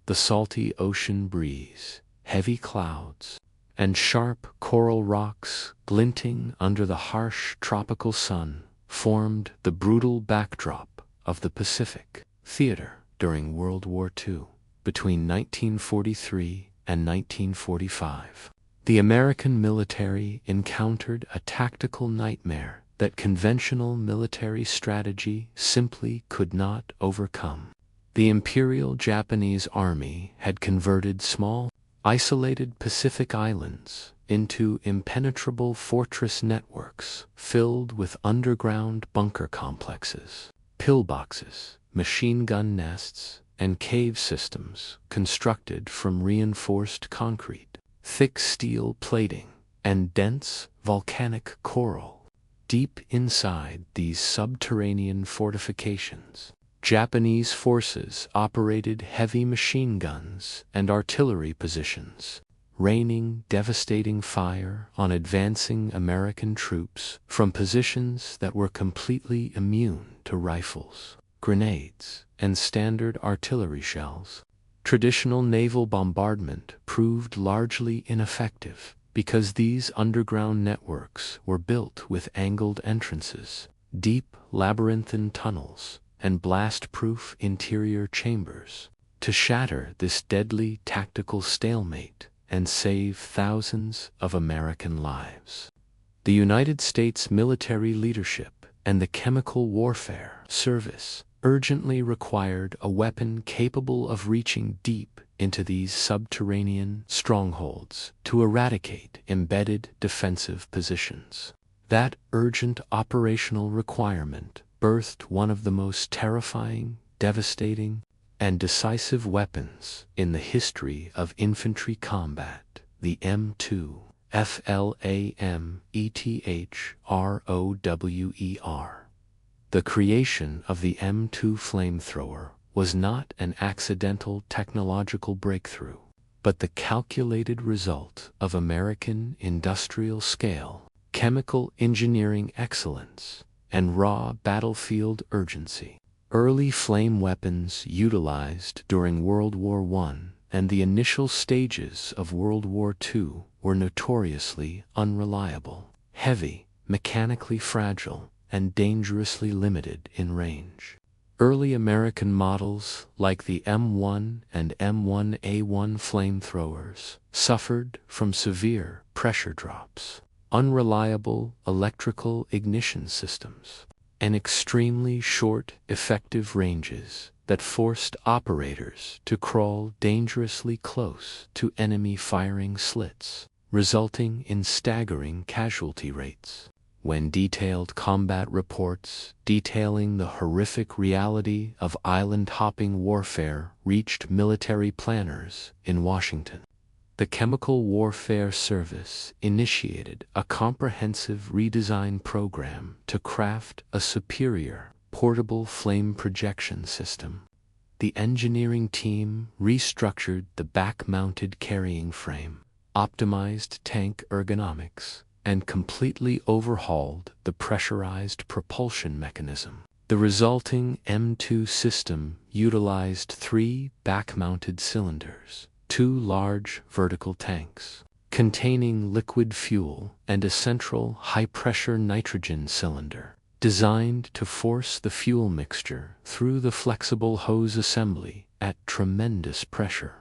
the salty ocean breeze, heavy clouds, and sharp coral rocks glinting under the harsh tropical sun formed the brutal backdrop of the Pacific theater during World War II. Between 1943 and 1945, the American military encountered a tactical nightmare that conventional military strategy simply could not overcome. The Imperial Japanese Army had converted small, isolated Pacific islands into impenetrable fortress networks filled with underground bunker complexes, pillboxes, machine gun nests, and cave systems constructed from reinforced concrete, thick steel plating, and dense volcanic coral. Deep inside these subterranean fortifications, Japanese forces operated heavy machine guns and artillery positions, raining devastating fire on advancing American troops from positions that were completely immune to rifles, grenades, and standard artillery shells. Traditional naval bombardment proved largely ineffective because these underground networks were built with angled entrances, deep labyrinthine tunnels, and blast-proof interior chambers. To shatter this deadly tactical stalemate and save thousands of American lives, the United States military leadership and the Chemical Warfare Service urgently required a weapon capable of reaching deep into these subterranean strongholds to eradicate embedded defensive positions. That urgent operational requirement birthed one of the most terrifying, devastating, and decisive weapons in the history of infantry combat, the M2 Flamethrower. The creation of the M2 Flamethrower was not an accidental technological breakthrough, but the calculated result of American industrial-scale, chemical engineering excellence, and raw battlefield urgency. Early flame weapons utilized during World War I and the initial stages of World War II were notoriously unreliable, heavy, mechanically fragile, and dangerously limited in range. Early American models like the M1 and M1A1 flamethrowers suffered from severe pressure drops, unreliable electrical ignition systems, and extremely short effective ranges that forced operators to crawl dangerously close to enemy firing slits, resulting in staggering casualty rates. When detailed combat reports detailing the horrific reality of island-hopping warfare reached military planners in Washington, the Chemical Warfare Service initiated a comprehensive redesign program to craft a superior, portable flame projection system. The engineering team restructured the back-mounted carrying frame, optimized tank ergonomics, and completely overhauled the pressurized propulsion mechanism. The resulting M2 system utilized 3 back-mounted cylinders, 2 large vertical tanks containing liquid fuel, and a central high-pressure nitrogen cylinder designed to force the fuel mixture through the flexible hose assembly at tremendous pressure.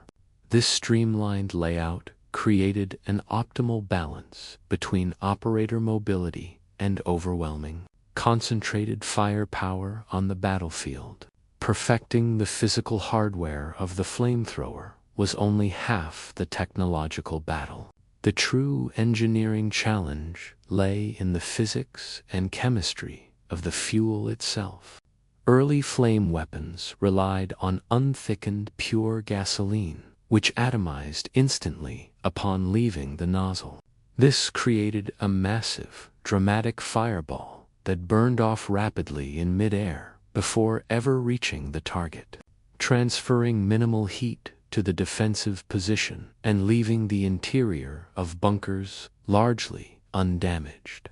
This streamlined layout created an optimal balance between operator mobility and overwhelming, concentrated firepower on the battlefield. Perfecting the physical hardware of the flamethrower was only half the technological battle. The true engineering challenge lay in the physics and chemistry of the fuel itself. Early flame weapons relied on unthickened pure gasoline, which atomized instantly upon leaving the nozzle. This created a massive, dramatic fireball that burned off rapidly in mid-air before ever reaching the target, transferring minimal heat to the defensive position and leaving the interior of bunkers largely undamaged.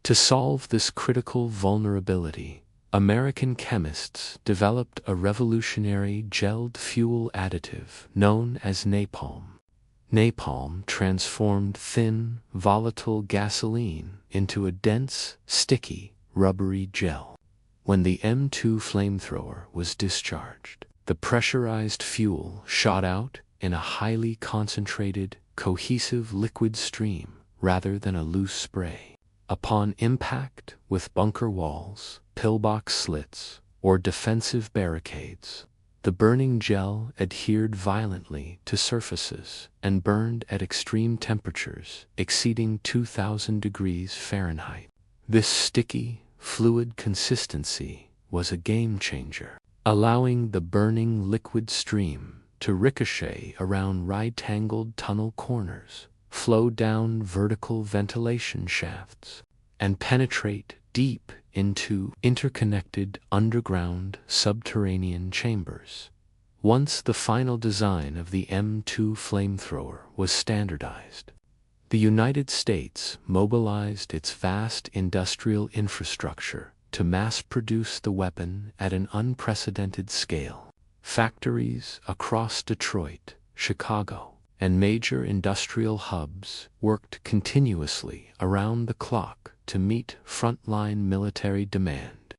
To solve this critical vulnerability, American chemists developed a revolutionary gelled fuel additive known as napalm. Napalm transformed thin, volatile gasoline into a dense, sticky, rubbery gel. When the M2 flamethrower was discharged, the pressurized fuel shot out in a highly concentrated, cohesive liquid stream rather than a loose spray. Upon impact with bunker walls, pillbox slits, or defensive barricades, the burning gel adhered violently to surfaces and burned at extreme temperatures exceeding 2,000 degrees Fahrenheit. This sticky, fluid consistency was a game changer, allowing the burning liquid stream to ricochet around right-angled tunnel corners, flow down vertical ventilation shafts, and penetrate deep into interconnected underground subterranean chambers. Once the final design of the M2 flamethrower was standardized, the United States mobilized its vast industrial infrastructure to mass-produce the weapon at an unprecedented scale. Factories across Detroit, Chicago, and major industrial hubs worked continuously around the clock to meet frontline military demand.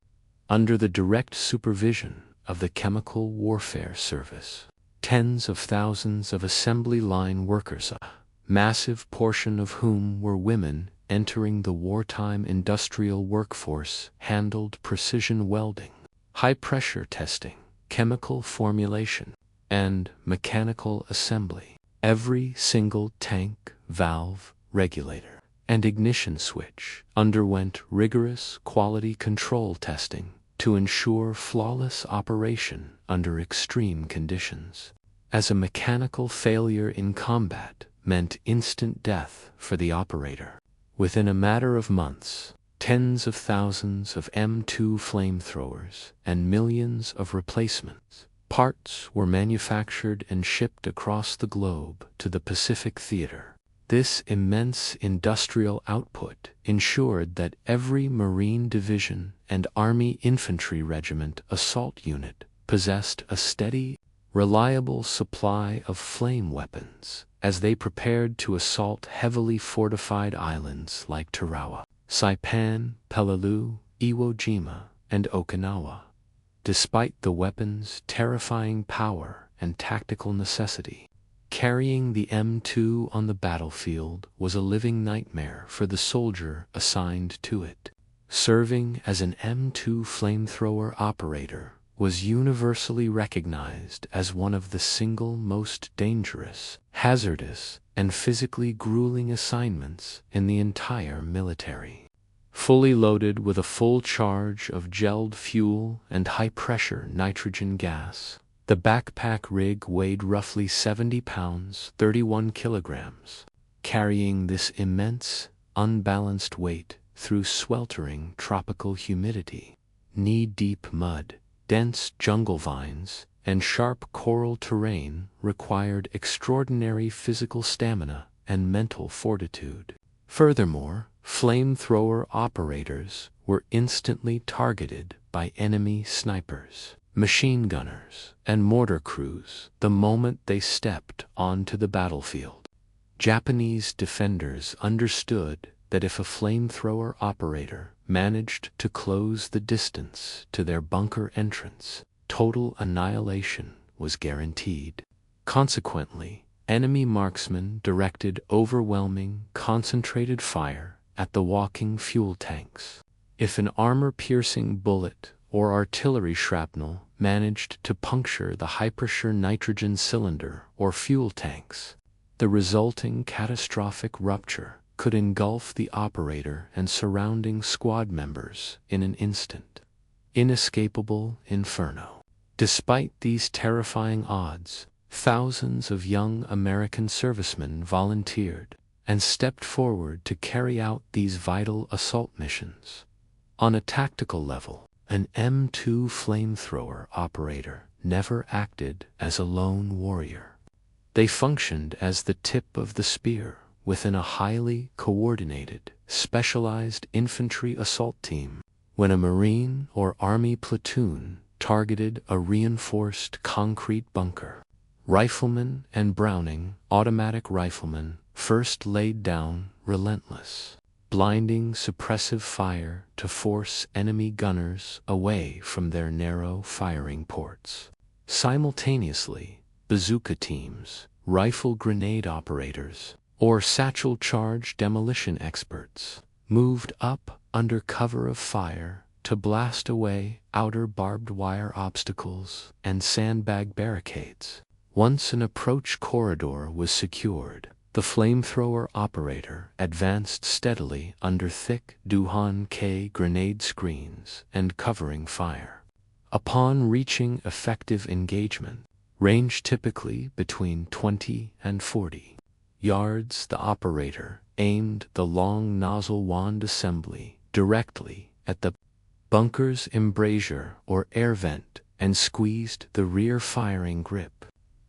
Under the direct supervision of the Chemical Warfare Service, tens of thousands of assembly line workers, a massive portion of whom were women entering the wartime industrial workforce, handled precision welding, high-pressure testing, chemical formulation, and mechanical assembly. Every single tank, valve, regulator, and ignition switch underwent rigorous quality control testing to ensure flawless operation under extreme conditions, as a mechanical failure in combat meant instant death for the operator. Within a matter of months, tens of thousands of M2 flamethrowers and millions of replacements parts were manufactured and shipped across the globe to the Pacific Theater. This immense industrial output ensured that every Marine Division and Army Infantry Regiment assault unit possessed a steady, reliable supply of flame weapons as they prepared to assault heavily fortified islands like Tarawa, Saipan, Peleliu, Iwo Jima, and Okinawa. Despite the weapon's terrifying power and tactical necessity, carrying the M2 on the battlefield was a living nightmare for the soldier assigned to it. Serving as an M2 flamethrower operator was universally recognized as one of the single most dangerous, hazardous, and physically grueling assignments in the entire military. Fully loaded with a full charge of gelled fuel and high-pressure nitrogen gas, the backpack rig weighed roughly 70 pounds, 31 kilograms, carrying this immense, unbalanced weight through sweltering tropical humidity, knee-deep mud, dense jungle vines, and sharp coral terrain required extraordinary physical stamina and mental fortitude. Furthermore, flamethrower operators were instantly targeted by enemy snipers, machine gunners, and mortar crews the moment they stepped onto the battlefield. Japanese defenders understood that if a flamethrower operator managed to close the distance to their bunker entrance, total annihilation was guaranteed. Consequently, enemy marksmen directed overwhelming, concentrated fire at the walking fuel tanks. If an armor-piercing bullet or artillery shrapnel managed to puncture the high-pressure nitrogen cylinder or fuel tanks, the resulting catastrophic rupture could engulf the operator and surrounding squad members in an instant. Inescapable inferno. Despite these terrifying odds, thousands of young American servicemen volunteered and stepped forward to carry out these vital assault missions. On a tactical level, an M2 flamethrower operator never acted as a lone warrior. They functioned as the tip of the spear within a highly coordinated, specialized infantry assault team, When a Marine or Army platoon targeted a reinforced concrete bunker, riflemen and Browning automatic riflemen first laid down relentless, blinding suppressive fire to force enemy gunners away from their narrow firing ports. Simultaneously, bazooka teams, rifle grenade operators, or satchel charge demolition experts moved up under cover of fire to blast away outer barbed wire obstacles and sandbag barricades. Once an approach corridor was secured, the flamethrower operator advanced steadily under thick Duhan K grenade screens and covering fire. Upon reaching effective engagement, range typically between 20 and 40 yards, the operator aimed the long nozzle wand assembly directly at the bunker's embrasure or air vent and squeezed the rear firing grip.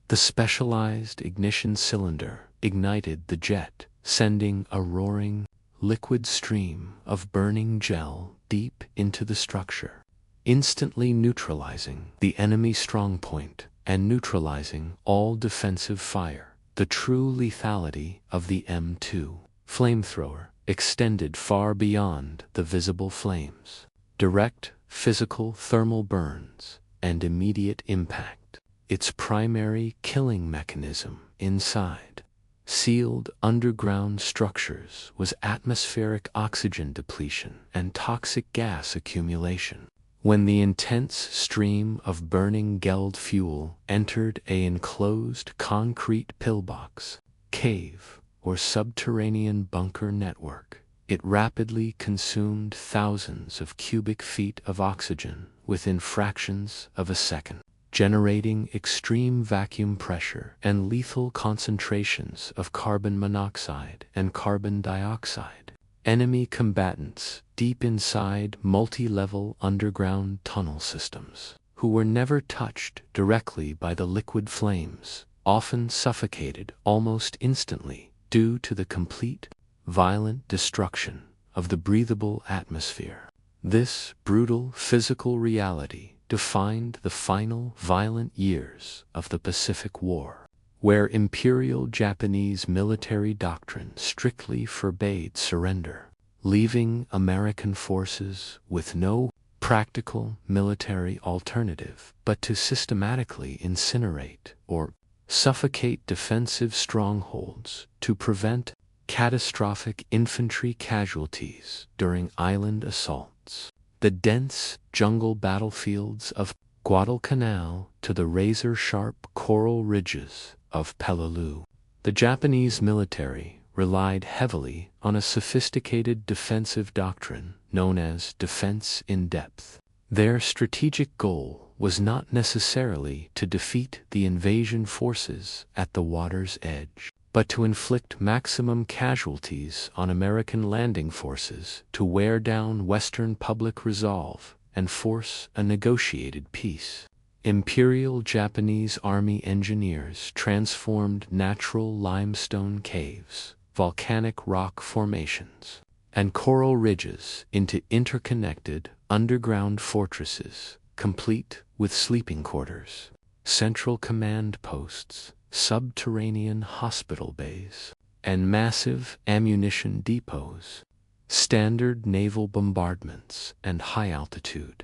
The specialized ignition cylinder ignited the jet, sending a roaring, liquid stream of burning gel deep into the structure, instantly neutralizing the enemy strongpoint and neutralizing all defensive fire. The true lethality of the M2 Flamethrower extended far beyond the visible flames. Direct physical thermal burns and immediate impact. Its primary killing mechanism inside sealed underground structures was atmospheric oxygen depletion and toxic gas accumulation. When the intense stream of burning Geld fuel entered an enclosed concrete pillbox, cave, or subterranean bunker network, it rapidly consumed thousands of cubic feet of oxygen within fractions of a second, generating extreme vacuum pressure and lethal concentrations of carbon monoxide and carbon dioxide. Enemy combatants deep inside multi-level underground tunnel systems, who were never touched directly by the liquid flames, often suffocated almost instantly due to the complete, violent destruction of the breathable atmosphere. This brutal physical reality defined the final violent years of the Pacific War, where Imperial Japanese military doctrine strictly forbade surrender, leaving American forces with no practical military alternative but to systematically incinerate or suffocate defensive strongholds to prevent catastrophic infantry casualties during island assaults. The dense jungle battlefields of Guadalcanal to the razor-sharp coral ridges of Peleliu. The Japanese military relied heavily on a sophisticated defensive doctrine known as defense in depth. Their strategic goal was not necessarily to defeat the invasion forces at the water's edge, but to inflict maximum casualties on American landing forces to wear down Western public resolve and force a negotiated peace. Imperial Japanese Army engineers transformed natural limestone caves, volcanic rock formations, and coral ridges into interconnected underground fortresses, complete with sleeping quarters, central command posts, subterranean hospital bays, and massive ammunition depots, standard naval bombardments, and high-altitude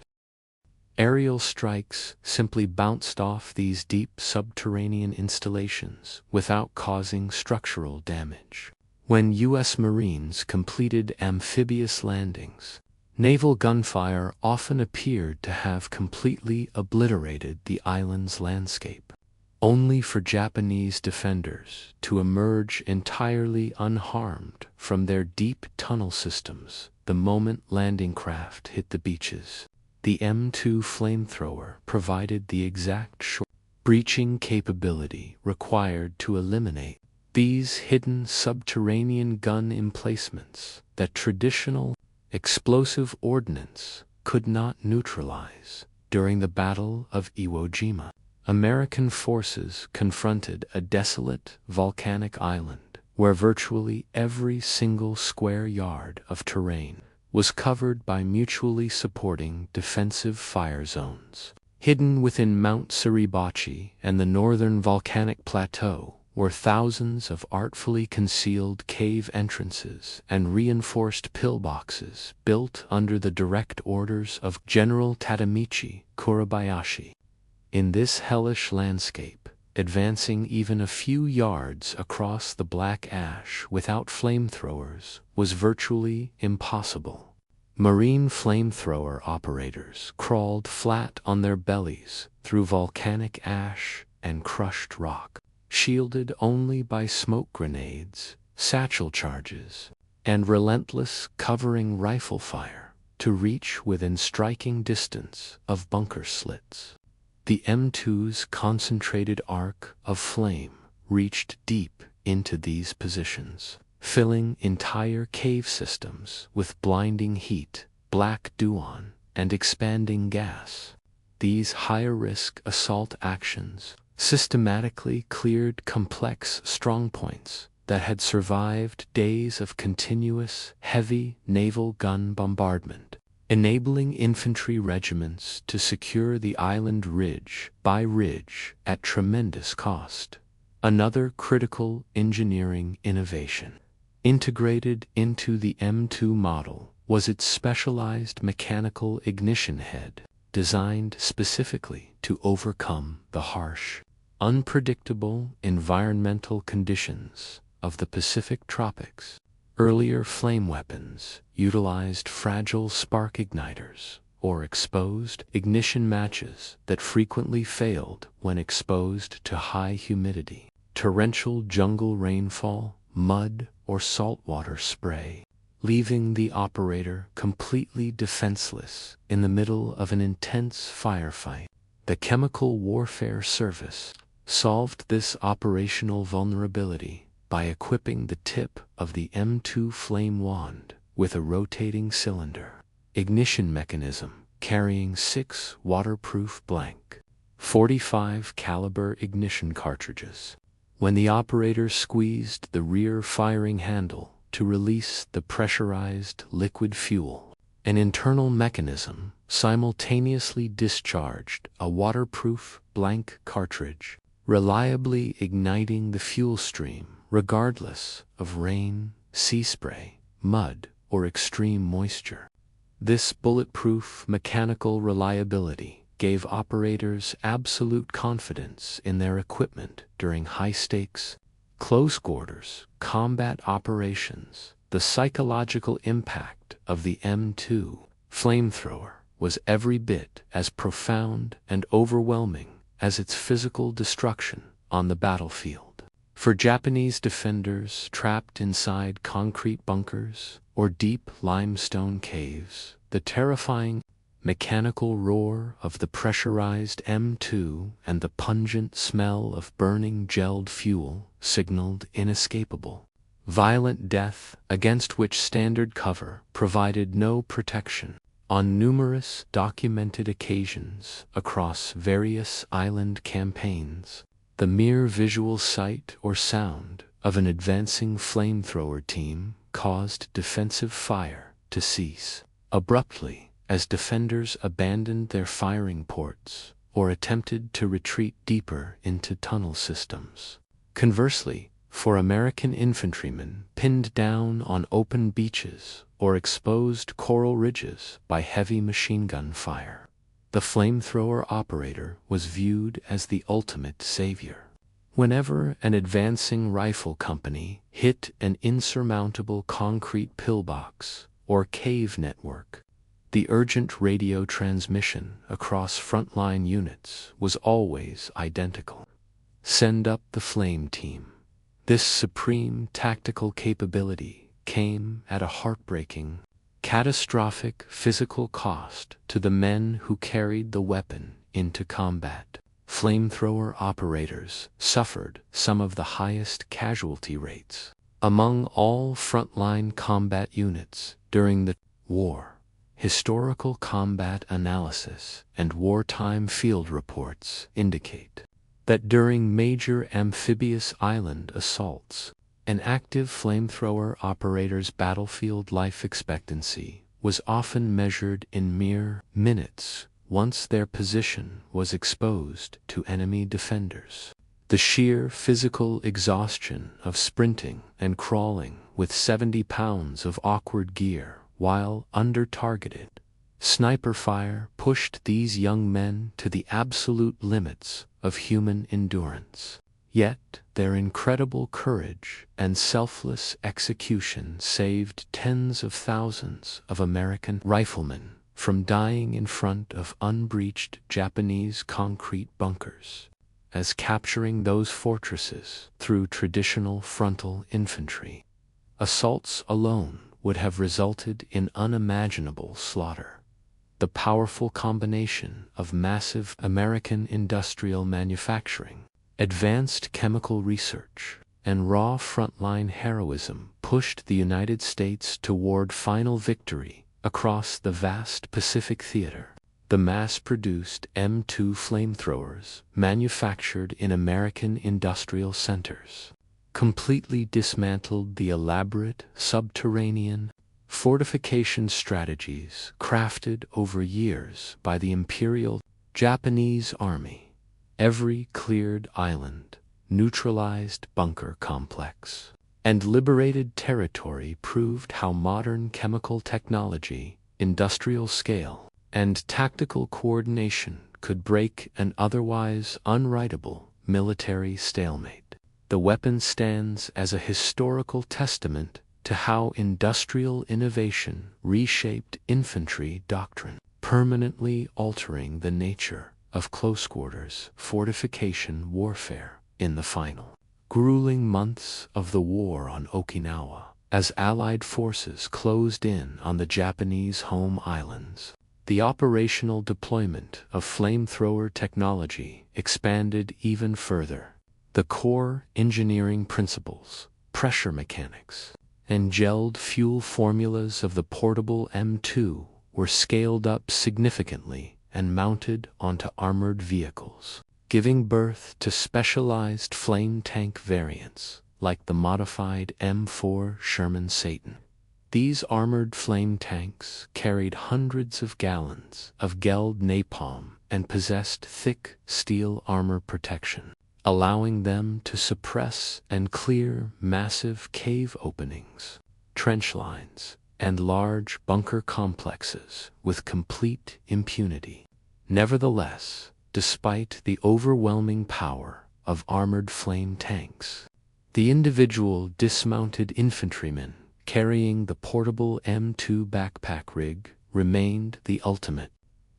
aerial strikes simply bounced off these deep subterranean installations without causing structural damage. When U.S. Marines completed amphibious landings, naval gunfire often appeared to have completely obliterated the island's landscape, only for Japanese defenders to emerge entirely unharmed from their deep tunnel systems the moment landing craft hit the beaches. The M2 Flamethrower provided the exact short breaching capability required to eliminate these hidden subterranean gun emplacements that traditional explosive ordnance could not neutralize. During the Battle of Iwo Jima, American forces confronted a desolate volcanic island where virtually every single square yard of terrain was covered by mutually supporting defensive fire zones. Hidden within Mount Suribachi and the northern volcanic plateau were thousands of artfully concealed cave entrances and reinforced pillboxes built under the direct orders of General Tadamichi Kurabayashi. In this hellish landscape, advancing even a few yards across the black ash without flamethrowers was virtually impossible. Marine flamethrower operators crawled flat on their bellies through volcanic ash and crushed rock, shielded only by smoke grenades, satchel charges, and relentless covering rifle fire to reach within striking distance of bunker slits. The M2's concentrated arc of flame reached deep into these positions, filling entire cave systems with blinding heat, black dewon, and expanding gas. These higher-risk assault actions systematically cleared complex strongpoints that had survived days of continuous heavy naval gun bombardment, enabling infantry regiments to secure the island ridge by ridge at tremendous cost. Another critical engineering innovation integrated into the M2 model was its specialized mechanical ignition head, designed specifically to overcome the harsh, unpredictable environmental conditions of the Pacific tropics. Earlier flame weapons utilized fragile spark igniters or exposed ignition matches that frequently failed when exposed to high humidity, torrential jungle rainfall, mud, or saltwater spray, leaving the operator completely defenseless in the middle of an intense firefight. The Chemical Warfare Service solved this operational vulnerability by equipping the tip of the M2 flame wand with a rotating cylinder ignition mechanism carrying 6 waterproof blank .45 caliber ignition cartridges. When the operator squeezed the rear firing handle to release the pressurized liquid fuel, an internal mechanism simultaneously discharged a waterproof blank cartridge, reliably igniting the fuel stream regardless of rain, sea spray, mud, or extreme moisture. This bulletproof mechanical reliability gave operators absolute confidence in their equipment during high-stakes, close-quarters combat operations. The psychological impact of the M2 flamethrower was every bit as profound and overwhelming as its physical destruction on the battlefield. For Japanese defenders trapped inside concrete bunkers or deep limestone caves, the terrifying mechanical roar of the pressurized M2 and the pungent smell of burning gelled fuel signaled inescapable, violent death against which standard cover provided no protection. On numerous documented occasions across various island campaigns, the mere visual sight or sound of an advancing flamethrower team caused defensive fire to cease abruptly as defenders abandoned their firing ports or attempted to retreat deeper into tunnel systems. Conversely, for American infantrymen pinned down on open beaches or exposed coral ridges by heavy machine gun fire, the flamethrower operator was viewed as the ultimate savior. Whenever an advancing rifle company hit an insurmountable concrete pillbox or cave network, the urgent radio transmission across frontline units was always identical. Send up the flame team. This supreme tactical capability came at a heartbreaking, catastrophic physical cost to the men who carried the weapon into combat. Flamethrower operators suffered some of the highest casualty rates among all frontline combat units during the war. Historical combat analysis and wartime field reports indicate that during major amphibious island assaults, an active flamethrower operator's battlefield life expectancy was often measured in mere minutes once their position was exposed to enemy defenders. The sheer physical exhaustion of sprinting and crawling with 70 pounds of awkward gear while under-targeted sniper fire pushed these young men to the absolute limits of human endurance. Yet their incredible courage and selfless execution saved tens of thousands of American riflemen from dying in front of unbreached Japanese concrete bunkers, as capturing those fortresses through traditional frontal infantry assaults alone would have resulted in unimaginable slaughter. The powerful combination of massive American industrial manufacturing, advanced chemical research, and raw frontline heroism pushed the United States toward final victory across the vast Pacific theater. The mass-produced M2 flamethrowers, manufactured in American industrial centers, completely dismantled the elaborate subterranean fortification strategies crafted over years by the Imperial Japanese Army. Every cleared island, neutralized bunker complex, and liberated territory proved how modern chemical technology, industrial scale, and tactical coordination could break an otherwise unwritable military stalemate. The weapon stands as a historical testament to how industrial innovation reshaped infantry doctrine, permanently altering the nature of close-quarters fortification warfare in the final grueling months of the war on Okinawa. As Allied forces closed in on the Japanese home islands, the operational deployment of flamethrower technology expanded even further. The core engineering principles, pressure mechanics, and gelled fuel formulas of the portable M2 were scaled up significantly and mounted onto armored vehicles, giving birth to specialized flame tank variants like the modified M4 Sherman Satan. These armored flame tanks carried hundreds of gallons of gelled napalm and possessed thick steel armor protection, allowing them to suppress and clear massive cave openings, trench lines, and large bunker complexes with complete impunity. Nevertheless, despite the overwhelming power of armored flame tanks, the individual dismounted infantrymen carrying the portable M2 backpack rig remained the ultimate,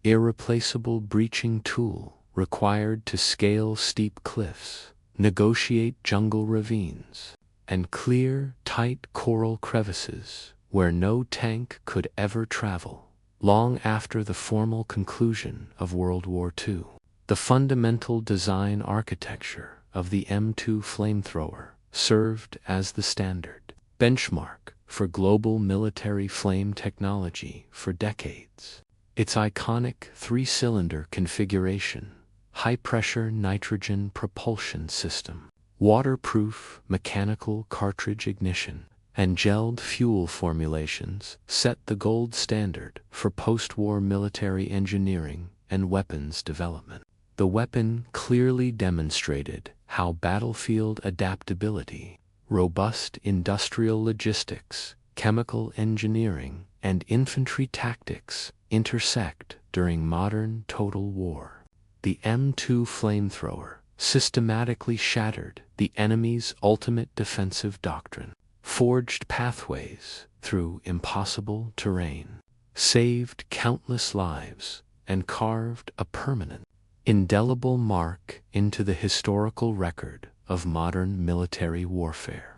irreplaceable breaching tool required to scale steep cliffs, negotiate jungle ravines, and clear tight coral crevices where no tank could ever travel. Long after the formal conclusion of World War II, the fundamental design architecture of the M2 flamethrower served as the standard benchmark for global military flame technology for decades. Its iconic three-cylinder configuration, high-pressure nitrogen propulsion system, waterproof mechanical cartridge ignition, and gelled fuel formulations set the gold standard for post-war military engineering and weapons development. The weapon clearly demonstrated how battlefield adaptability, robust industrial logistics, chemical engineering, and infantry tactics intersect during modern total war. The M2 flamethrower systematically shattered the enemy's ultimate defensive doctrine, forged pathways through impossible terrain, saved countless lives, and carved a permanent, indelible mark into the historical record of modern military warfare.